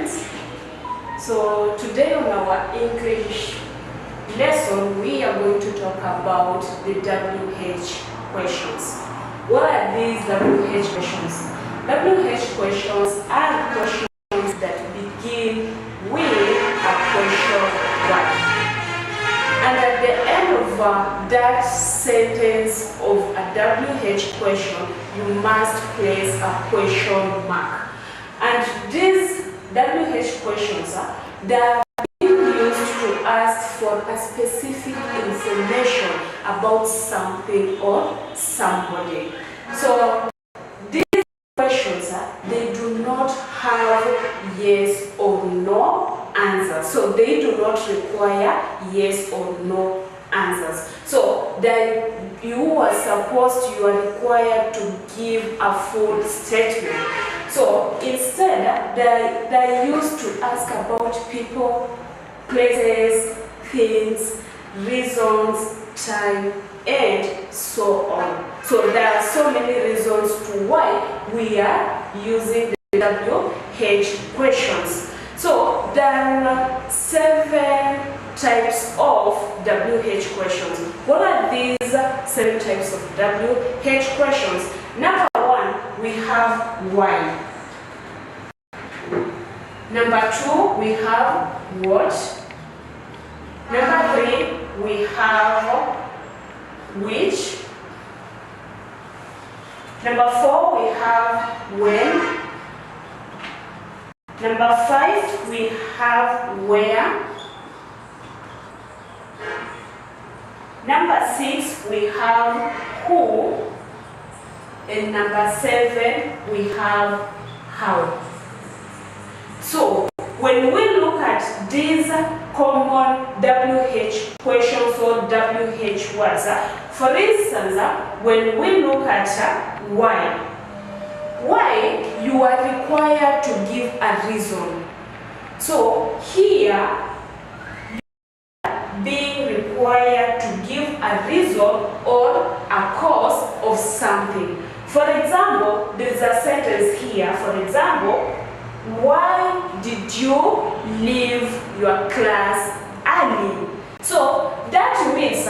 students. So today on our English lesson we are going to talk about the WH questions. What are these WH questions? WH questions are questions that begin with a question mark. And at the end of that sentence of a WH question, you must place a question mark. And these WH questions they are being used to ask for a specific information about something or somebody. So these questions they do not have yes or no answers. So they do not require yes or no answers. So then you are required to give a full statement. So instead, they're used to ask about people, places, things, reasons, time, and so on. So there are so many reasons to why we are using the WH questions. So there are 7 types of WH questions. What are these 7 types of WH questions? Number 1, we have why. Number 2, we have what. Number 3, we have which. Number 4, we have when. Number 5, we have where. Number 6, we have who. And number 7, we have how. So when we look at these common WH questions or WH words, for instance, when we look at why, you are required to give a reason. So here, you are being required to give a reason or a cause of something. For example, there is a sentence here. For example, why did you leave your class early? So that means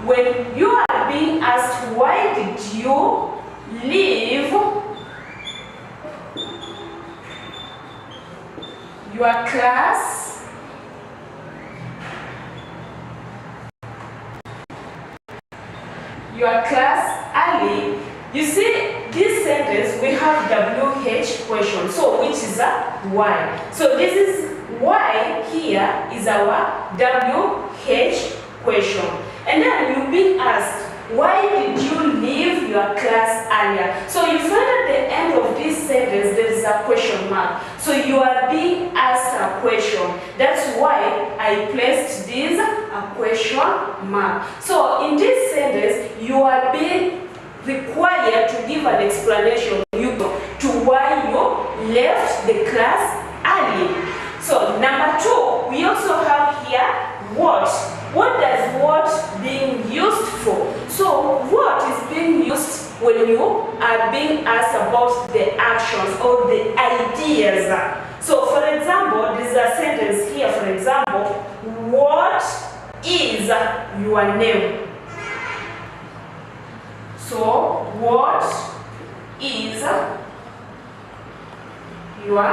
when you are being asked why did you leave your class early, you see this sentence we have WH question, so which is a why. So this is why here is our WH question. And then you've been asked, why did you leave your class earlier? So you find at the end of this sentence there is a question mark. So you are being asked a question. That's why I placed this a question mark. So in this sentence you are being required to give an explanation to why you left the class early. So number 2, we also have here what. What does what being used for? So what is being used when you are being asked about the actions or the ideas? So for example, there is a sentence here, for example, what is your name? So what is your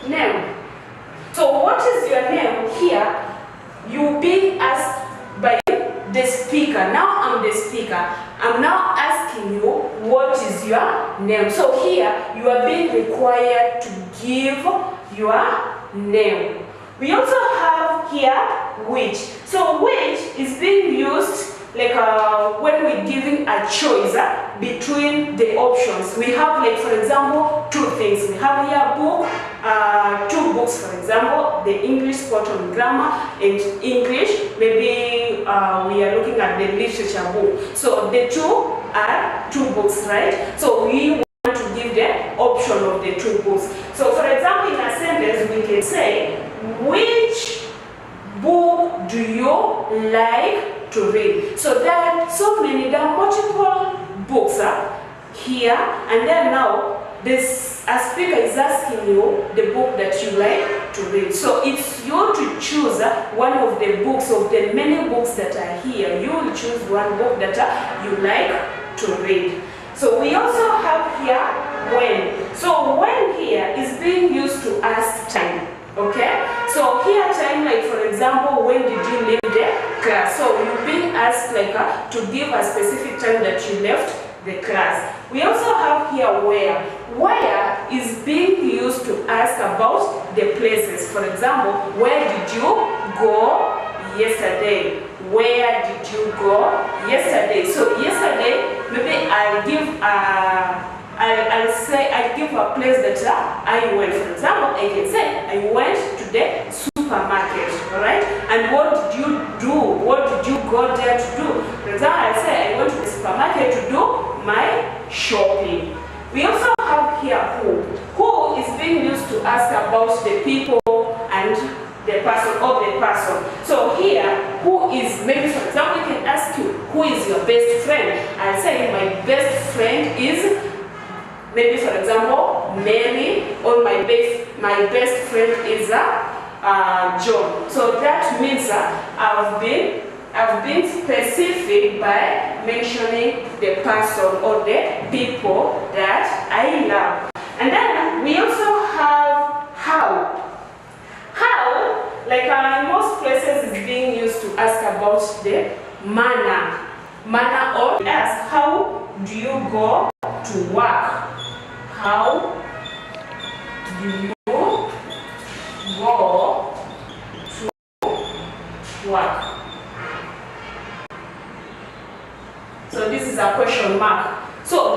name? So what is your name here? You being asked by the speaker. Now I'm the speaker. I'm now asking you what is your name. So here you are being required to give your name. We also have here which. So which is being used like when we're giving a choice between the options. We have, like, for example, 2 things. We have here a book, 2 books, for example, the English Spoken Grammar and English. Maybe we are looking at the literature book. So the 2 are 2 books, right? So we want to give the option of the 2 books. So for example, in a sentence, we can say, which book do you like to read? So there are so many, there are multiple books here, and then now this a speaker is asking you the book that you like to read. So it's you to choose one of the books, of the many books that are here. You will choose one book that you like to read. So we also have here when. So when here is being used to ask time. Okay? So here time, like for example, when did you leave the class? So you're being asked like to give a specific time that you left the class. We also have here where. Where is being used to ask about the places. For example, where did you go yesterday? Where did you go yesterday? So yesterday, maybe I'll give I'll give a place that I went. For example, I can say I went to the supermarket, alright? And what did you do? What did you go there to do? For example, I say I went to the supermarket to do my shopping. We also have here who. Who is being used to ask about the people and the person or the person. So here, who is, maybe for example, you can ask you, who is your best friend? I'll say my best friend is, maybe for example, Mary, or my best friend is John. So that means I've been specific by mentioning the person or the people that I love. And then we also have how. How, like in most places, is being used to ask about the manner. Manner, or ask, how do you go to work? How do you go to work? So this is a question mark. So